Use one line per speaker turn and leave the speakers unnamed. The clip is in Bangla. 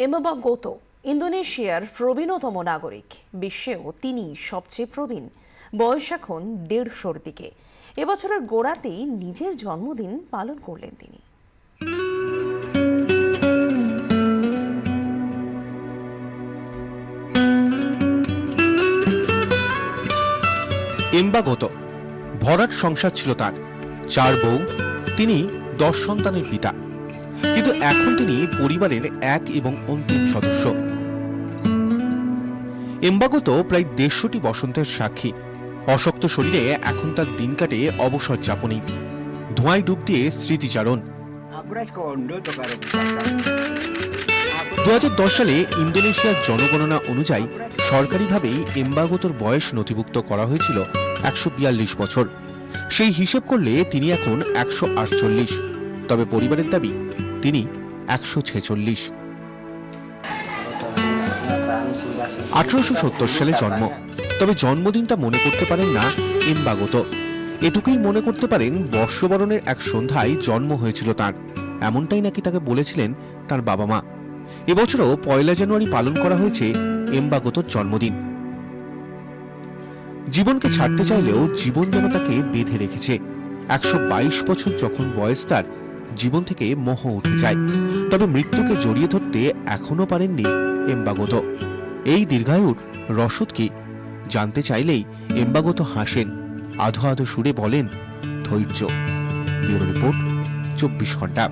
এমবাবা গোতো ইন্দোনেশিয়ার প্রবীণতম নাগরিক। বিশ্বেও তিনি সবচেয়ে প্রবীণ। বয়স এখন 150-র দিকে। এবছরের গোড়াতেই নিজের জন্মদিন পালন করলেন তিনি।
এমবাবা গোতো ভরাট সংসার ছিল তার, 4 বউ, তিনি 10 সন্তানের পিতা। কিন্তু এখন তিনি পরিবারের এক এবং অন্তিম সদস্য। এমবাবা গোতো প্রায় 150টি বসন্তের সাক্ষী। অশক্ত শরীরে এখন তার দিন কাটে অবসর যাপনেই, ধোঁয়ায় ডুব দিয়ে স্মৃতিচারণ। 2010 সালে ইন্দোনেশিয়ার জনগণনা অনুযায়ী সরকারিভাবেই এমবাবা গোতোর বয়স নথিভুক্ত করা হয়েছিল 142 বছর। সেই হিসেব করলে তিনি এখন 148, তবে পরিবারের দাবি তিনি 146। 1870 সালে জন্ম, তবে জন্মদিনটা মনে করতে পারেন না এমবাবা গোতো। এটুকুই মনে করতে পারেন বর্ষবরণের এক সন্ধ্যায় জন্ম হয়েছিল তার, এমনটাই নাকি তাকে বলেছিলেন তার বাবা মা। এবছরও 1 জানুয়ারি পালন করা হয়েছে এমবাবা গোতোর জন্মদিন। জীবনকে ছাড়তে চাইলেও জীবন যেন তাকে বেঁধে রেখেছে। 122 বছর যখন বয়স তার, জীবন থেকে মোহ উঠে যায়, তবে মৃত্যুকে জড়িয়ে ধরতে এখনো পারেননি এমবাবা গোতো। এই দীর্ঘায়ুর রসদ কি জানতে চাইলেই এমবাবা গোতো হাসেন, আধো আধো সুরে বলেন, ধৈর্য। ব্যুরো রিপোর্ট, 24 ঘন্টা।